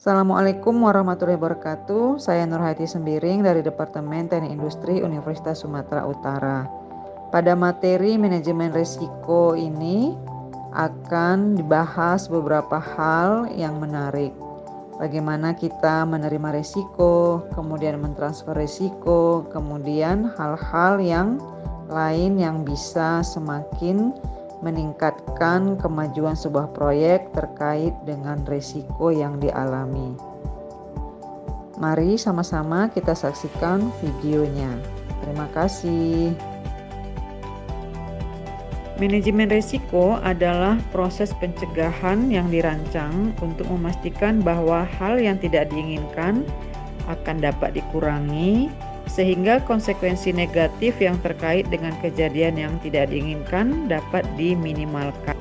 Assalamualaikum warahmatullahi wabarakatuh. Saya Nurhayati Sembiring dari Departemen Teknik Industri Universitas Sumatera Utara. Pada materi manajemen risiko ini akan dibahas beberapa hal yang menarik. Bagaimana kita menerima risiko, kemudian mentransfer risiko, kemudian hal-hal yang lain yang bisa semakin meningkatkan kemajuan sebuah proyek terkait dengan risiko yang dialami. Mari sama-sama kita saksikan videonya. Terima kasih. Manajemen risiko adalah proses pencegahan yang dirancang untuk memastikan bahwa hal yang tidak diinginkan akan dapat dikurangi, sehingga konsekuensi negatif yang terkait dengan kejadian yang tidak diinginkan dapat diminimalkan.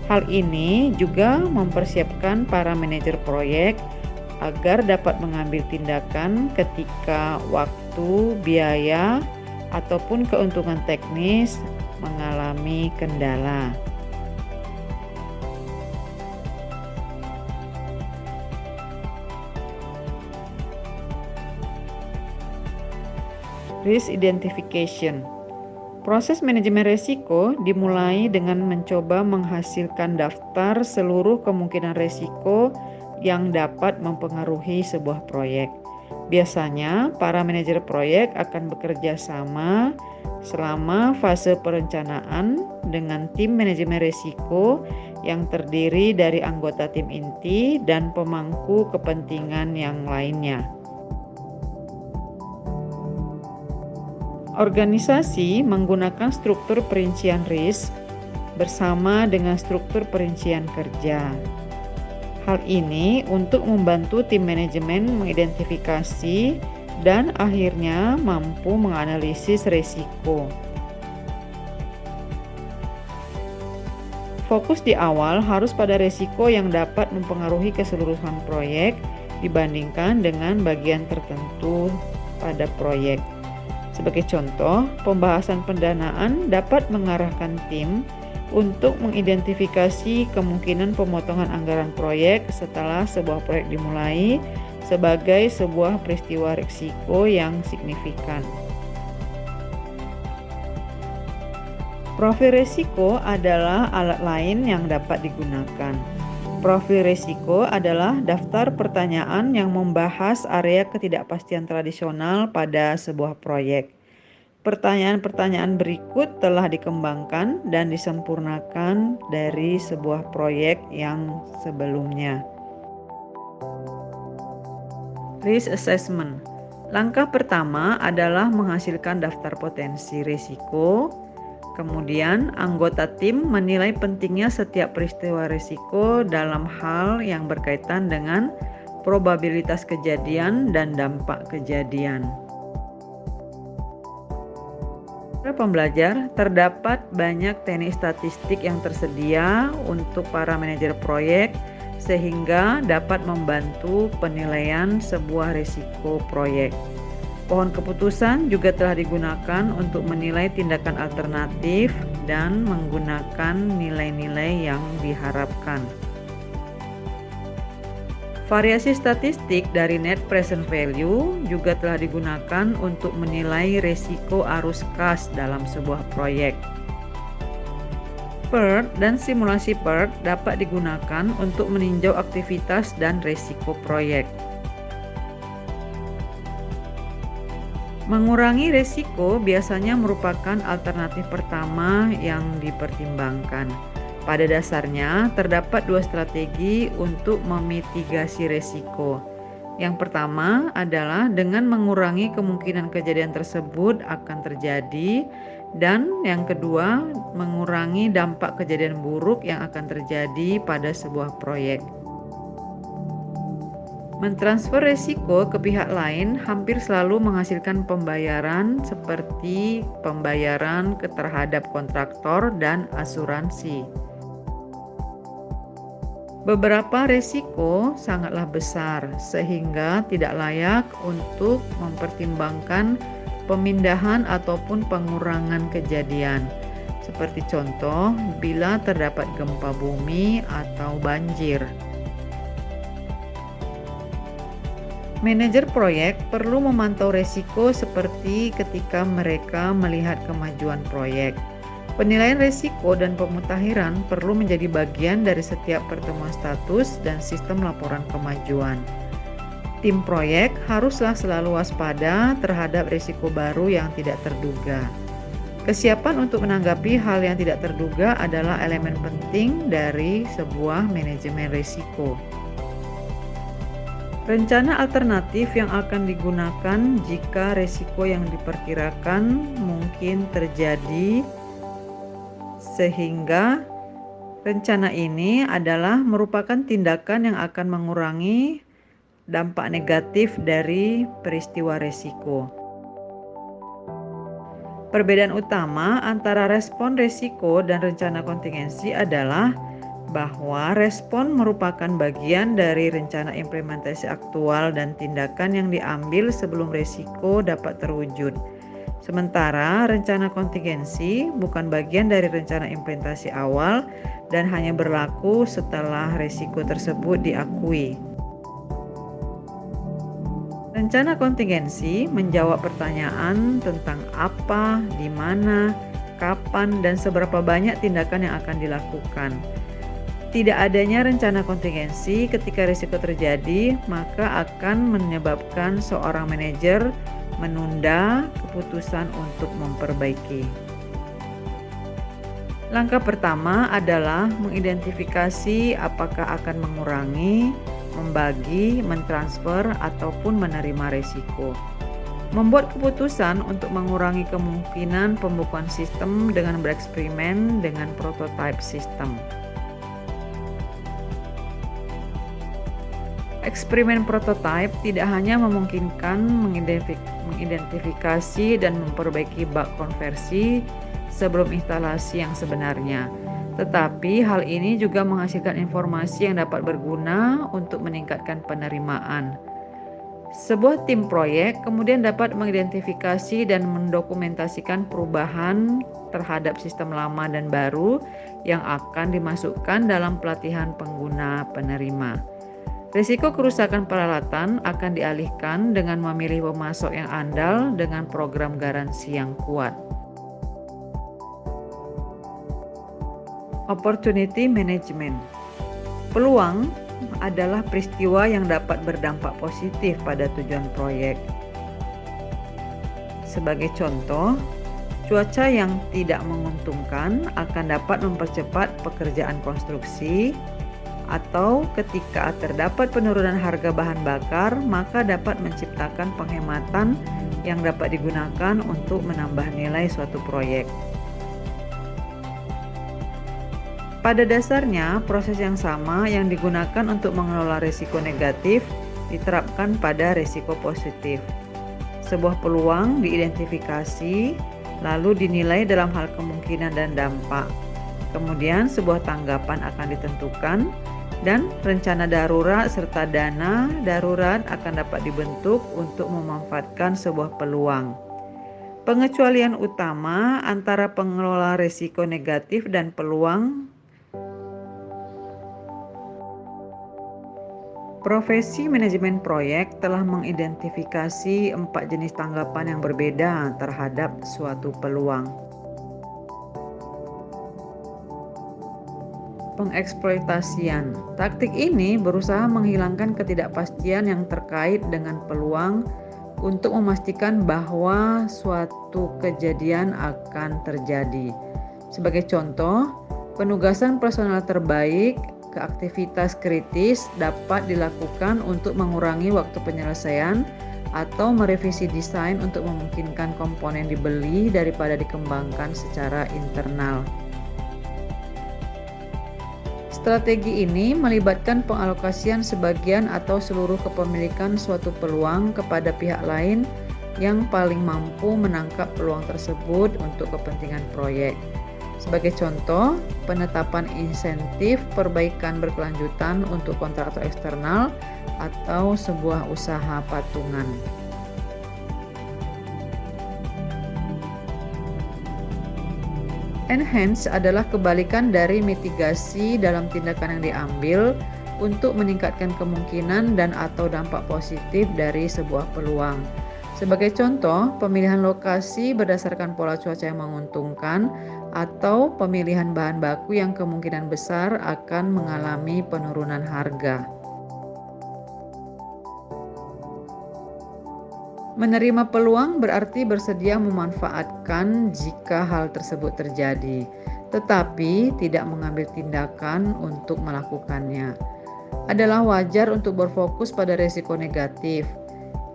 Hal ini juga mempersiapkan para manajer proyek agar dapat mengambil tindakan ketika waktu, biaya, ataupun keuntungan teknis mengalami kendala. Risk identification. Proses manajemen risiko dimulai dengan mencoba menghasilkan daftar seluruh kemungkinan risiko yang dapat mempengaruhi sebuah proyek. Biasanya, para manajer proyek akan bekerja sama selama fase perencanaan dengan tim manajemen risiko yang terdiri dari anggota tim inti dan pemangku kepentingan yang lainnya. Organisasi menggunakan struktur perincian risk bersama dengan struktur perincian kerja. Hal ini untuk membantu tim manajemen mengidentifikasi dan akhirnya mampu menganalisis risiko. Fokus di awal harus pada risiko yang dapat mempengaruhi keseluruhan proyek dibandingkan dengan bagian tertentu pada proyek. Sebagai contoh, pembahasan pendanaan dapat mengarahkan tim untuk mengidentifikasi kemungkinan pemotongan anggaran proyek setelah sebuah proyek dimulai sebagai sebuah peristiwa risiko yang signifikan. Profil risiko adalah alat lain yang dapat digunakan. Profil risiko adalah daftar pertanyaan yang membahas area ketidakpastian tradisional pada sebuah proyek. Pertanyaan-pertanyaan berikut telah dikembangkan dan disempurnakan dari sebuah proyek yang sebelumnya. Risk assessment. Langkah pertama adalah menghasilkan daftar potensi risiko. Kemudian, anggota tim menilai pentingnya setiap peristiwa risiko dalam hal yang berkaitan dengan probabilitas kejadian dan dampak kejadian. Para pembelajar, terdapat banyak teknik statistik yang tersedia untuk para manajer proyek sehingga dapat membantu penilaian sebuah risiko proyek. Pohon keputusan juga telah digunakan untuk menilai tindakan alternatif dan menggunakan nilai-nilai yang diharapkan. Variasi statistik dari net present value juga telah digunakan untuk menilai risiko arus kas dalam sebuah proyek. PERT dan simulasi PERT dapat digunakan untuk meninjau aktivitas dan risiko proyek. Mengurangi risiko biasanya merupakan alternatif pertama yang dipertimbangkan. Pada dasarnya, terdapat dua strategi untuk memitigasi risiko. Yang pertama adalah dengan mengurangi kemungkinan kejadian tersebut akan terjadi, dan yang kedua, mengurangi dampak kejadian buruk yang akan terjadi pada sebuah proyek. Mentransfer risiko ke pihak lain hampir selalu menghasilkan pembayaran seperti pembayaran terhadap kontraktor dan asuransi. Beberapa risiko sangatlah besar sehingga tidak layak untuk mempertimbangkan pemindahan ataupun pengurangan kejadian. seperti contoh bila terdapat gempa bumi atau banjir. Manajer proyek perlu memantau resiko seperti ketika mereka melihat kemajuan proyek. Penilaian risiko dan pemutakhiran perlu menjadi bagian dari setiap pertemuan status dan sistem laporan kemajuan. Tim proyek haruslah selalu waspada terhadap risiko baru yang tidak terduga. Kesiapan untuk menanggapi hal yang tidak terduga adalah elemen penting dari sebuah manajemen risiko. Rencana alternatif yang akan digunakan jika risiko yang diperkirakan mungkin terjadi, sehingga rencana ini adalah merupakan tindakan yang akan mengurangi dampak negatif dari peristiwa risiko. Perbedaan utama antara respon risiko dan rencana kontingensi adalah bahwa respon merupakan bagian dari rencana implementasi aktual dan tindakan yang diambil sebelum risiko dapat terwujud. Sementara rencana kontingensi bukan bagian dari rencana implementasi awal dan hanya berlaku setelah risiko tersebut diakui. Rencana kontingensi menjawab pertanyaan tentang apa, di mana, kapan, dan seberapa banyak tindakan yang akan dilakukan. Tidak adanya rencana kontingensi ketika risiko terjadi, maka akan menyebabkan seorang manajer menunda keputusan untuk memperbaiki. Langkah pertama adalah mengidentifikasi apakah akan mengurangi, membagi, mentransfer, ataupun menerima risiko. Membuat keputusan untuk mengurangi kemungkinan pembukaan sistem dengan bereksperimen dengan prototype sistem. Eksperimen prototype tidak hanya memungkinkan mengidentifikasi dan memperbaiki bug konversi sebelum instalasi yang sebenarnya, tetapi hal ini juga menghasilkan informasi yang dapat berguna untuk meningkatkan penerimaan. Sebuah tim proyek kemudian dapat mengidentifikasi dan mendokumentasikan perubahan terhadap sistem lama dan baru yang akan dimasukkan dalam pelatihan pengguna penerima. Risiko kerusakan peralatan akan dialihkan dengan memilih pemasok yang andal dengan program garansi yang kuat. Opportunity management. Peluang adalah peristiwa yang dapat berdampak positif pada tujuan proyek. Sebagai contoh, cuaca yang tidak menguntungkan akan dapat mempercepat pekerjaan konstruksi, atau ketika terdapat penurunan harga bahan bakar, maka dapat menciptakan penghematan yang dapat digunakan untuk menambah nilai suatu proyek. Pada dasarnya, proses yang sama yang digunakan untuk mengelola risiko negatif diterapkan pada risiko positif. Sebuah peluang diidentifikasi, lalu dinilai dalam hal kemungkinan dan dampak. Kemudian sebuah tanggapan akan ditentukan, dan rencana darurat serta dana darurat akan dapat dibentuk untuk memanfaatkan sebuah peluang. Pengecualian utama antara pengelola risiko negatif dan peluang. Profesi manajemen proyek telah mengidentifikasi 4 jenis tanggapan yang berbeda terhadap suatu peluang. Pengeksploitasian. Taktik ini berusaha menghilangkan ketidakpastian yang terkait dengan peluang untuk memastikan bahwa suatu kejadian akan terjadi. Sebagai contoh, penugasan personal terbaik ke aktivitas kritis dapat dilakukan untuk mengurangi waktu penyelesaian atau merevisi desain untuk memungkinkan komponen dibeli daripada dikembangkan secara internal. Strategi ini melibatkan pengalokasian sebagian atau seluruh kepemilikan suatu peluang kepada pihak lain yang paling mampu menangkap peluang tersebut untuk kepentingan proyek. Sebagai contoh, penetapan insentif perbaikan berkelanjutan untuk kontraktor eksternal atau sebuah usaha patungan. Enhance adalah kebalikan dari mitigasi dalam tindakan yang diambil untuk meningkatkan kemungkinan dan atau dampak positif dari sebuah peluang. Sebagai contoh, pemilihan lokasi berdasarkan pola cuaca yang menguntungkan atau pemilihan bahan baku yang kemungkinan besar akan mengalami penurunan harga. Menerima peluang berarti bersedia memanfaatkan jika hal tersebut terjadi, tetapi tidak mengambil tindakan untuk melakukannya. Adalah wajar untuk berfokus pada risiko negatif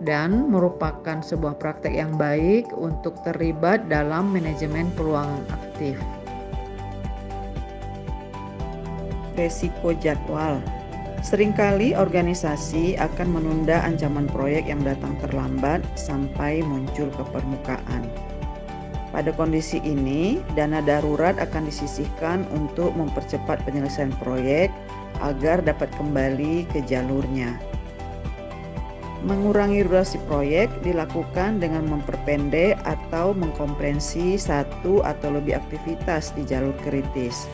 dan merupakan sebuah praktek yang baik untuk terlibat dalam manajemen peluang aktif. Risiko jadwal. Seringkali organisasi akan menunda ancaman proyek yang datang terlambat sampai muncul ke permukaan. Pada kondisi ini, dana darurat akan disisihkan untuk mempercepat penyelesaian proyek agar dapat kembali ke jalurnya. Mengurangi durasi proyek dilakukan dengan memperpendek atau mengkompresi satu atau lebih aktivitas di jalur kritis.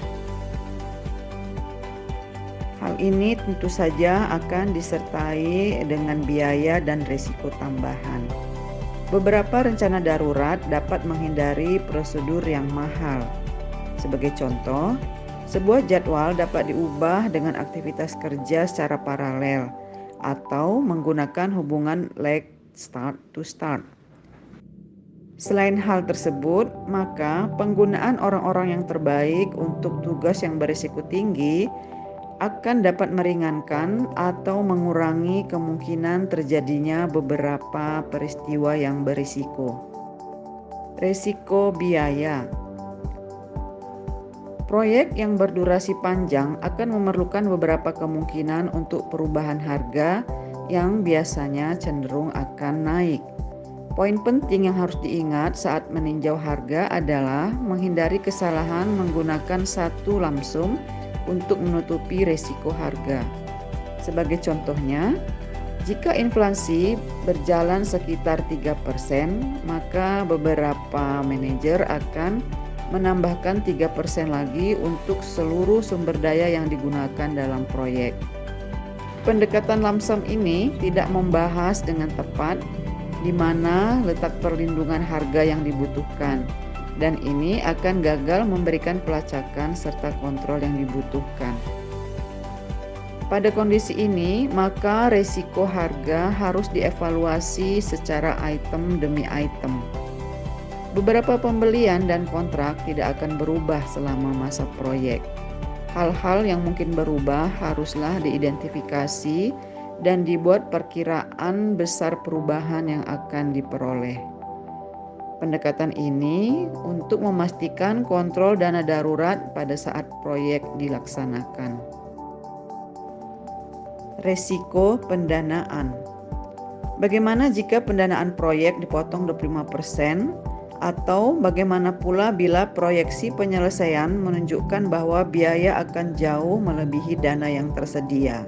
Hal ini tentu saja akan disertai dengan biaya dan risiko tambahan. Beberapa rencana darurat dapat menghindari prosedur yang mahal. Sebagai contoh, sebuah jadwal dapat diubah dengan aktivitas kerja secara paralel atau menggunakan hubungan leg start to start. Selain hal tersebut, maka penggunaan orang-orang yang terbaik untuk tugas yang berisiko tinggi akan dapat meringankan atau mengurangi kemungkinan terjadinya beberapa peristiwa yang berisiko. Risiko biaya. Proyek yang berdurasi panjang akan memerlukan beberapa kemungkinan untuk perubahan harga yang biasanya cenderung akan naik. Poin penting yang harus diingat saat meninjau harga adalah menghindari kesalahan menggunakan satu lamsum untuk menutupi risiko harga. Sebagai contohnya, jika inflasi berjalan sekitar 3%, maka beberapa manajer akan menambahkan 3% lagi untuk seluruh sumber daya yang digunakan dalam proyek. Pendekatan lamsam ini tidak membahas dengan tepat di mana letak perlindungan harga yang dibutuhkan, dan ini akan gagal memberikan pelacakan serta kontrol yang dibutuhkan. Pada kondisi ini, maka risiko harga harus dievaluasi secara item demi item. Beberapa pembelian dan kontrak tidak akan berubah selama masa proyek. Hal-hal yang mungkin berubah haruslah diidentifikasi dan dibuat perkiraan besar perubahan yang akan diperoleh. Pendekatan ini untuk memastikan kontrol dana darurat pada saat proyek dilaksanakan. Resiko pendanaan. Bagaimana jika pendanaan proyek dipotong 25%? Atau bagaimana pula bila proyeksi penyelesaian menunjukkan bahwa biaya akan jauh melebihi dana yang tersedia?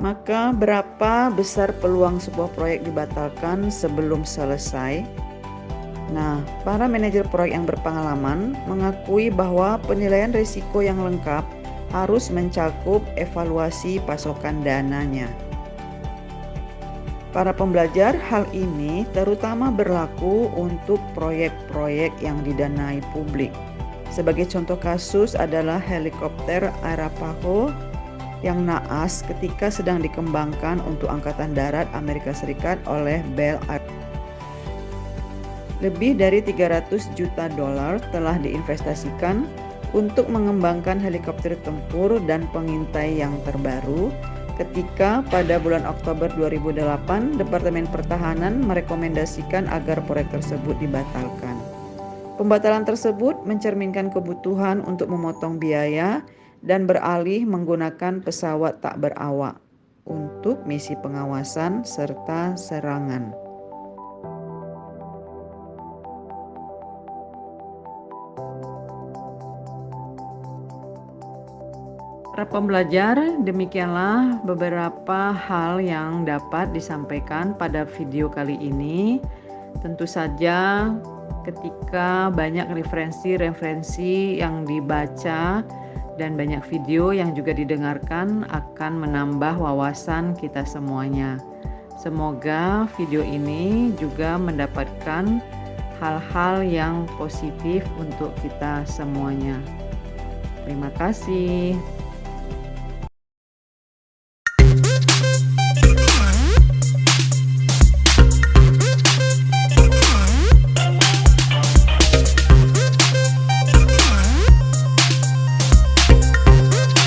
Maka berapa besar peluang sebuah proyek dibatalkan sebelum selesai? Nah, para manajer proyek yang berpengalaman mengakui bahwa penilaian risiko yang lengkap harus mencakup evaluasi pasokan dananya. Para pembelajar, hal ini terutama berlaku untuk proyek-proyek yang didanai publik. Sebagai contoh kasus adalah helikopter Arapaho yang naas ketika sedang dikembangkan untuk Angkatan Darat Amerika Serikat oleh Bell Airways. Lebih dari 300 juta dolar telah diinvestasikan untuk mengembangkan helikopter tempur dan pengintai yang terbaru ketika pada bulan Oktober 2008 Departemen Pertahanan merekomendasikan agar proyek tersebut dibatalkan. Pembatalan tersebut mencerminkan kebutuhan untuk memotong biaya dan beralih menggunakan pesawat tak berawak untuk misi pengawasan serta serangan. Para pembelajar, demikianlah beberapa hal yang dapat disampaikan pada video kali ini. Tentu saja ketika banyak referensi-referensi yang dibaca dan banyak video yang juga didengarkan akan menambah wawasan kita semuanya. Semoga video ini juga mendapatkan hal-hal yang positif untuk kita semuanya. Terima kasih.